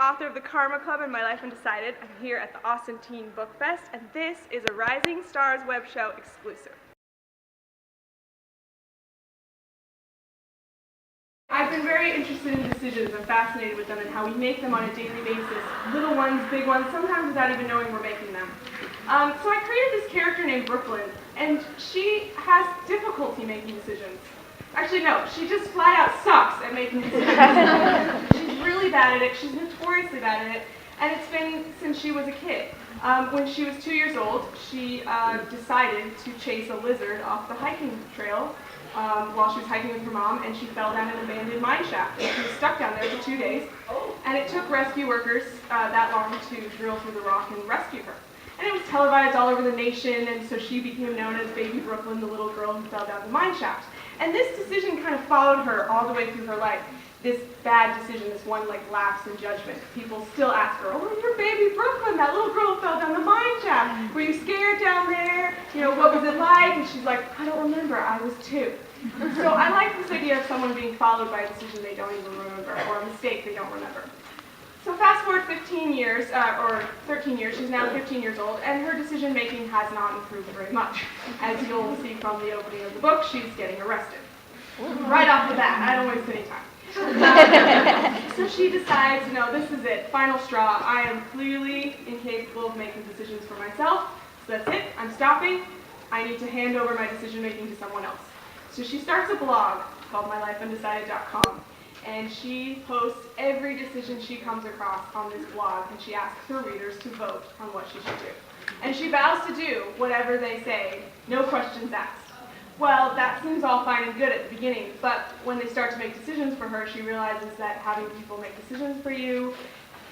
author of the Karma Club and My Life Undecided. I'm here at the Austin Teen Book Fest, and this is a Rising Stars Webshow exclusive. I've been very interested in decisions. I'm fascinated with them and how we make them on a daily basis. Little ones, big ones, sometimes without even knowing we're making them. So I created this character named Brooklyn, and she has difficulty making decisions. Actually, no, she just flat out sucks at making decisions. She's really bad at it. She's notoriously bad at it, and it's been since she was a kid. When she was 2 years old, she decided to chase a lizard off the hiking trail while she was hiking with her mom, and she fell down an abandoned mine shaft. And she was stuck down there for 2 days, and it took rescue workers that long to drill through the rock and rescue her. And it was televised all over the nation, and so she became known as Baby Brooklyn, the little girl who fell down the mine shaft. And this decision kind of followed her all the way through her life. This bad decision, this one lapse in judgment. People still ask her, "Oh, you're Baby Brooklyn, that little girl who fell down the mine shaft. Were you scared down there? You know, what was it like?" And she's like, "I don't remember, I was 2. So I like this idea of someone being followed by a decision they don't even remember, or a mistake they don't remember. So fast forward 15 years, or 13 years, she's now 15 years old, and her decision making has not improved very much. As you'll see from the opening of the book, she's getting arrested. Right off the bat, I don't waste any time. So she decides, no, this is it, final straw. I am clearly incapable of making decisions for myself, so that's it, I'm stopping. I need to hand over my decision making to someone else. So she starts a blog called mylifeundecided.com. And she posts every decision she comes across on this blog, and she asks her readers to vote on what she should do. And she vows to do whatever they say, no questions asked. Well, that seems all fine and good at the beginning, but when they start to make decisions for her, she realizes that having people make decisions for you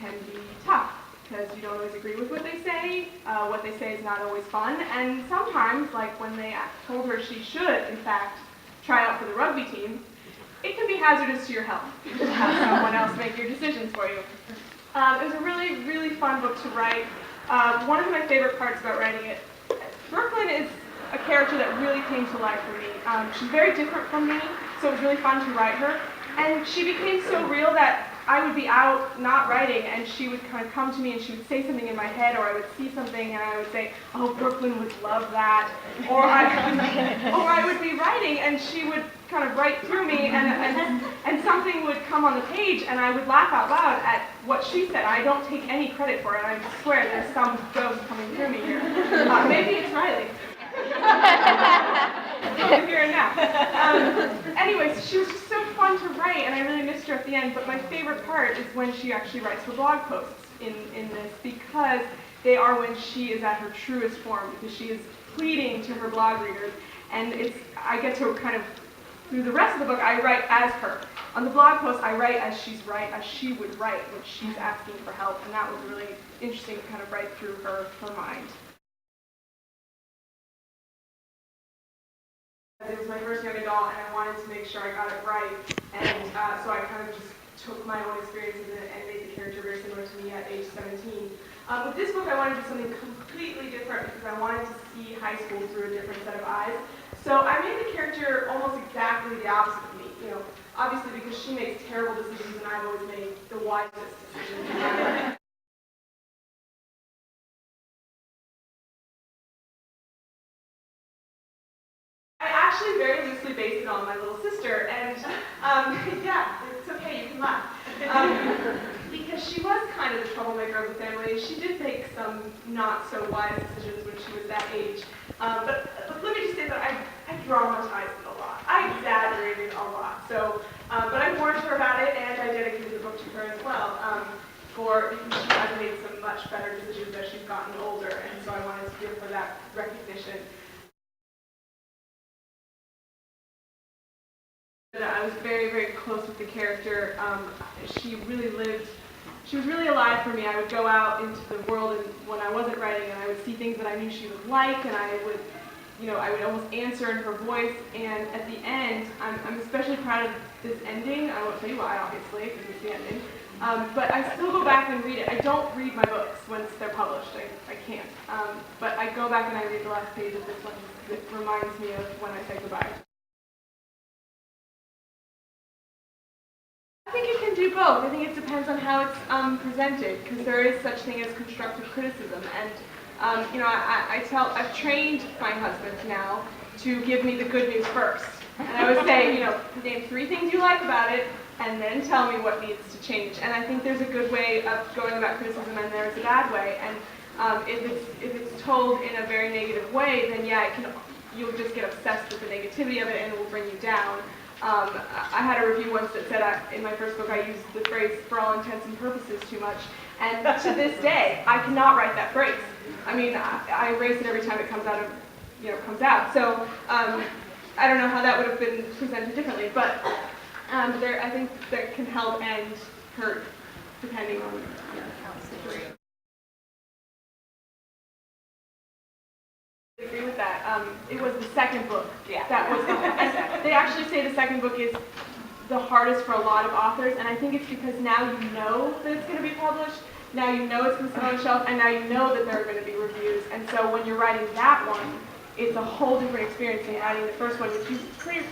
can be tough, because you don't always agree with what they say is not always fun, and sometimes, like when they told her she should, in fact, try out for the rugby team, it can be hazardous to your health to have someone else make your decisions for you. It was a really, really fun book to write. One of my favorite parts about writing it, Brooklyn is a character that really came to life for me. She's very different from me, so it was really fun to write her. And she became so real that I would be out not writing, and she would kind of come to me and she would say something in my head, or I would see something and I would say, "Oh, Brooklyn would love that." Or I would be writing and she would kind of write through me, and something would come on the page, and I would laugh out loud at what she said. I don't take any credit for it. I swear there's some ghost coming through me here. Maybe it's Riley. So here and now. Anyways, she was just so fun to write, and I really missed her at the end. But my favorite part is when she actually writes her blog posts in this, because they are when she is at her truest form, because she is pleading to her blog readers, and I get to kind of, through the rest of the book, I write as her. On the blog post, I write as she would write when she's asking for help, and that was really interesting to kind of write through her mind. It was my first young adult, and I wanted to make sure I got it right, and so I kind of just took my own experiences and made the character very similar to me at age 17. With this book, I wanted to do something completely different because I wanted to see high school through a different set of eyes. So I made the character almost exactly the opposite of me. You know, obviously because she makes terrible decisions, and I've always made the wisest decisions. I actually very loosely based it on my little sister, and yeah, it's okay, you can laugh. Because she was kind of the troublemaker of the family. She did make some not so wise decisions when she was that age. But let me just say that I dramatized it a lot. I exaggerated a lot. So, but I warned her about it, and I dedicated the book to her as well. Because she has made some much better decisions as she's gotten older, and so I wanted to give her that recognition. I was very, very close with the character. She was really alive for me. I would go out into the world when I wasn't writing, and I would see things that I knew she would like, and I would almost answer in her voice. And at the end, I'm especially proud of this ending. I won't tell you why, obviously, because it's the ending. But I still go back and read it. I don't read my books once they're published. I can't. But I go back and I read the last page of this one. It reminds me of when I said goodbye. I think it can can do both. I think it depends on how it's presented, because there is such thing as constructive criticism. And I've trained my husband now to give me the good news first. And I would say, name 3 things you like about it, and then tell me what needs to change. And I think there's a good way of going about criticism, and there's a bad way. And if it's told in a very negative way, then yeah, you'll just get obsessed with the negativity of it, and it will bring you down. I had a review once that said in my first book I used the phrase "for all intents and purposes" too much, and to this day I cannot write that phrase. I mean, I erase it every time it comes out. So I don't know how that would have been presented differently, but I think that can help and hurt depending on how it's situated. I agree with that. It was the second book. Yeah. That was. They actually say the second book is the hardest for a lot of authors, and I think it's because now you know that it's going to be published, now you know it's going to sit on the shelf, and now you know that there are going to be reviews. And so when you're writing that one, it's a whole different experience than writing the first one, which you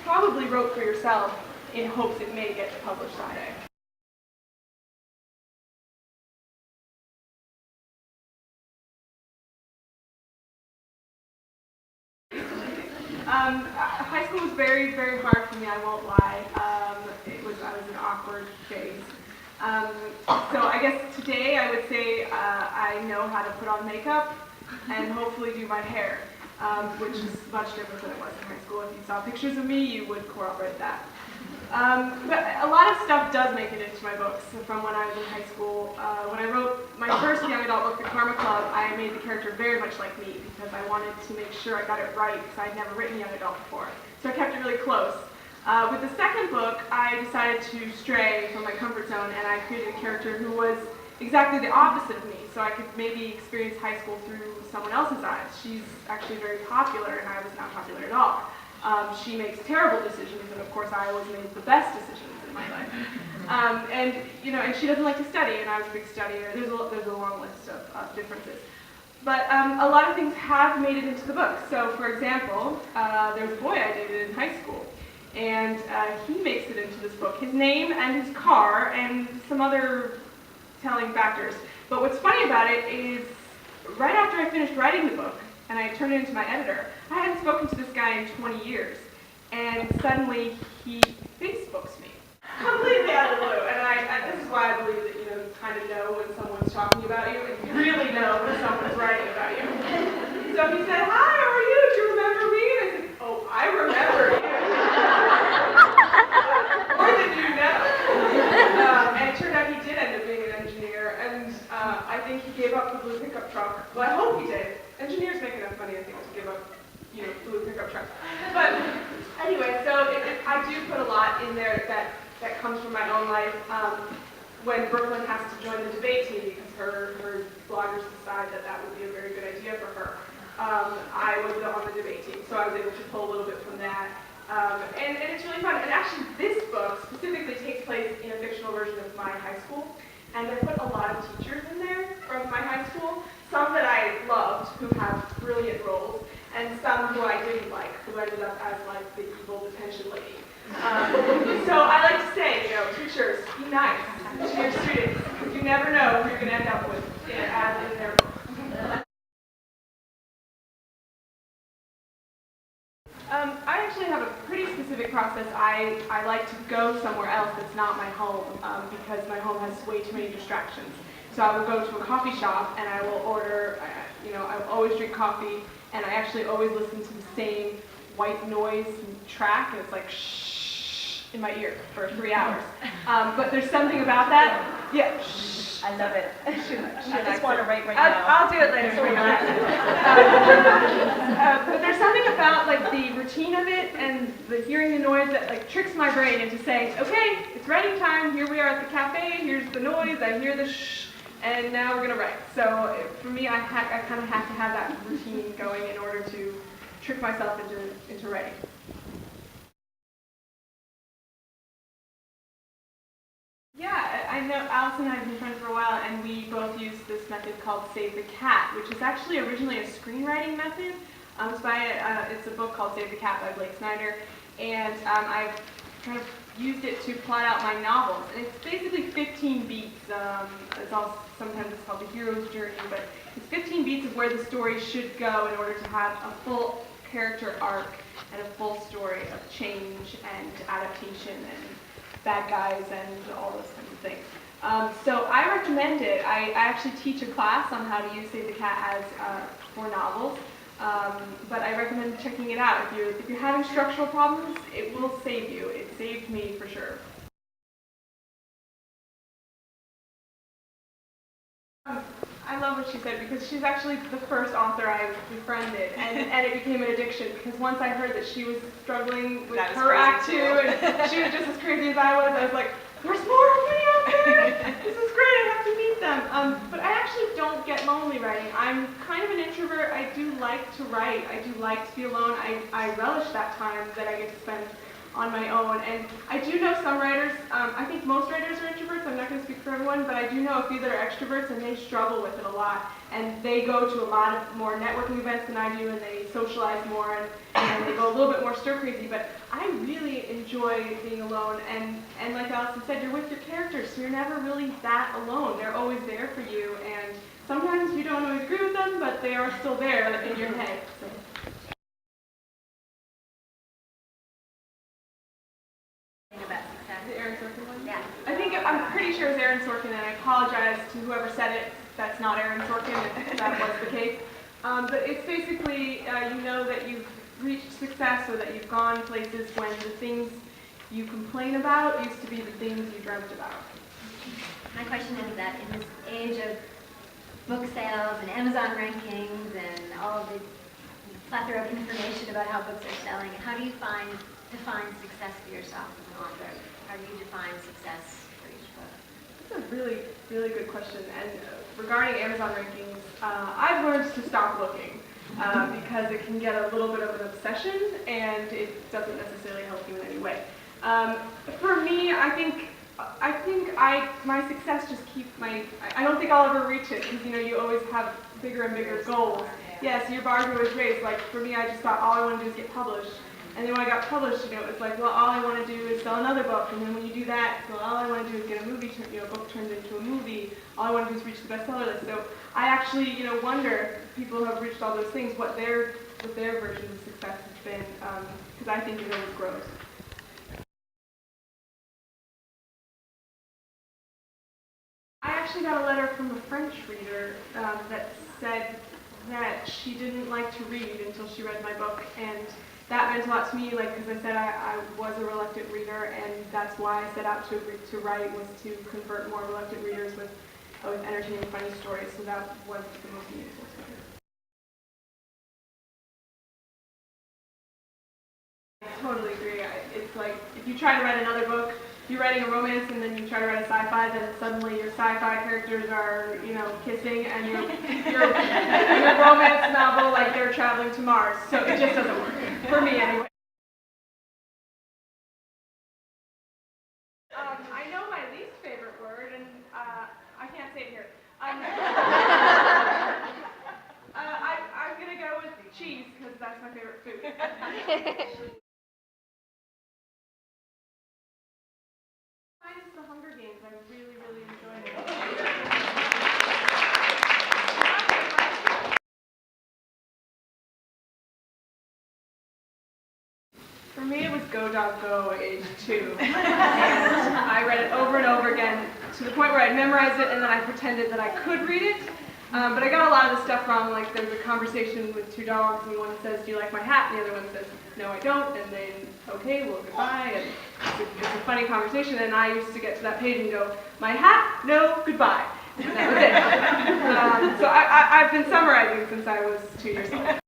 probably wrote for yourself in hopes it may get published someday. High school was very, very hard for me, I won't lie. I was an awkward phase. So I guess today I would say I know how to put on makeup and hopefully do my hair, which is much different than it was in high school. If you saw pictures of me, you would corroborate that. But a lot of stuff does make it into my books from when I was in high school. When I wrote my first young adult book, The Karma Club, I made the character very much like me because I wanted to make sure I got it right because I'd never written young adult before. So I kept it really close. With the second book, I decided to stray from my comfort zone, and I created a character who was exactly the opposite of me, so I could maybe experience high school through someone else's eyes. She's actually very popular, and I was not popular at all. She makes terrible decisions, and of course I always made the best decisions in my life. And she doesn't like to study, and I was a big studier. There's a long list of differences. But a lot of things have made it into the book. So, for example, there's a boy I dated in high school, and he makes it into this book. His name and his car and some other telling factors. But what's funny about it is, right after I finished writing the book, and I turned it into my editor, I hadn't spoken to this guy in 20 years, and suddenly he Facebooks me. Completely out of the blue, and this is why I believe that you kind of know when someone's talking about you, and you really know when someone's writing about you. So he said, "Hi, how are you? Do you remember me?" And I said, "Oh, I remember you. More than you know." And it turned out he did end up being an engineer, and I think he gave up the blue pickup truck. Well, I hope he did. Engineers make enough money, I think, to give up, blue pickup trucks. But anyway, so I do put a lot in there that comes from my own life. When Brooklyn has to join the debate team because her bloggers decide that would be a very good idea for her, I was on the debate team, so I was able to pull a little bit from that. And it's really fun. And actually, this book specifically takes place in a fictional version of my high school, and they put a lot of teachers in there from my high school. Some that I loved, who have brilliant roles, and some who I didn't like, who ended up as like the evil detention lady. So I like to say, teachers, be nice to your students, because you never know who you're going to end up with as in their book. I actually have a pretty specific process. I like to go somewhere else that's not my home because my home has way too many distractions. So I will go to a coffee shop and I will order, I will always drink coffee, and I actually always listen to the same white noise track, and it's like shh in my ear for 3 hours. But there's something about that. Yeah, shh. I love it. I just want to write right now. I'll do it later. But there's something about like the routine of it and the hearing the noise that like tricks my brain into saying, okay, it's writing time. Here we are at the cafe. Here's the noise. I hear the shh, and now we're gonna write. So for me, I kind of have to have that routine going in order to trick myself into writing. Yeah, I know Alice and I have been friends for a while, and we both use this method called Save the Cat, which is actually originally a screenwriting method. It's a book called Save the Cat by Blake Snyder, and I've kind of used it to plot out my novels. And it's basically 15 beats. Sometimes it's called the hero's journey, but it's 15 beats of where the story should go in order to have a full character arc and a full story of change and adaptation and bad guys and all those kinds of things. So I recommend it. I actually teach a class on how to use Save the Cat as for novels, but I recommend checking it out. If you're having structural problems, it will save you. It saved me for sure. I love what she said because she's actually the first author I befriended, and it became an addiction because once I heard that she was struggling with her act too, and she was just as crazy as I was like, there's more of me out there! This is great, I have to meet them. But I actually don't get lonely writing. I'm kind of an introvert. I do like to write. I do like to be alone. I relish that time that I get to spend on my own. And I do know some writers, I think most writers are introverts, I'm not going to speak for everyone, but I do know a few that are extroverts and they struggle with it a lot. And they go to a lot of more networking events than I do and they socialize more and they go a little bit more stir crazy. But I really enjoy being alone and like Allison said, you're with your characters, so you're never really that alone. They're always there for you and sometimes you don't always agree with them, but they are still there in your head. So. The Aaron Sorkin one? Yeah. I'm pretty sure it's Aaron Sorkin, and I apologize to whoever said it. That's not Aaron Sorkin, if that was the case. But it's basically, you know that you've reached success or that you've gone places when the things you complain about used to be the things you dreamt about. My question is that in this age of book sales and Amazon rankings and all of the plethora of information about how books are selling, how do you define success for yourself as an author? How do you define success for each book? That's a really, really good question. And regarding Amazon rankings, I've learned to stop looking because it can get a little bit of an obsession and it doesn't necessarily help you in any way. For me, I think my success just keeps I don't think I'll ever reach it because you always have bigger and bigger goals. Yes, your bar's always raised. Like for me, I just thought all I want to do is get published. And then when I got published, it was like, well, all I want to do is sell another book. And then when you do that, well, all I want to do is get a movie, book turned into a movie. All I want to do is reach the bestseller list. So I actually, wonder if people who have reached all those things, what their version of success has been, because I think it always grows. I actually got a letter from a French reader that said that she didn't like to read until she read my book, and that meant a lot to me, because I said I was a reluctant reader, and that's why I set out to write, was to convert more reluctant readers with entertaining, funny stories, so that was the most meaningful to me. I totally agree. It's like, if you try to write another book, you're writing a romance and then you try to write a sci-fi, then suddenly your sci-fi characters are, kissing, and your romance novel, like they're traveling to Mars. So it just doesn't work. For me, anyway. I know my least favorite word, and I can't say it here. I'm going to go with cheese, because that's my favorite food. Minus the Hunger Games, I really, really enjoyed it. For me, it was Go Dog Go, age 2. And I read it over and over again to the point where I'd memorized it and then I pretended that I could read it. But I got a lot of the stuff wrong, like there's a conversation with 2 dogs and one says, do you like my hat? And the other one says, no, I don't. And then, okay, well, goodbye. And it's a funny conversation. And I used to get to that page and go, my hat? No, goodbye. And that was it. So I've been summarizing since I was 2 years old.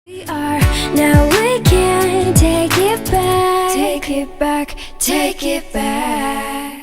We are, now we can take it back, take it back, take it back.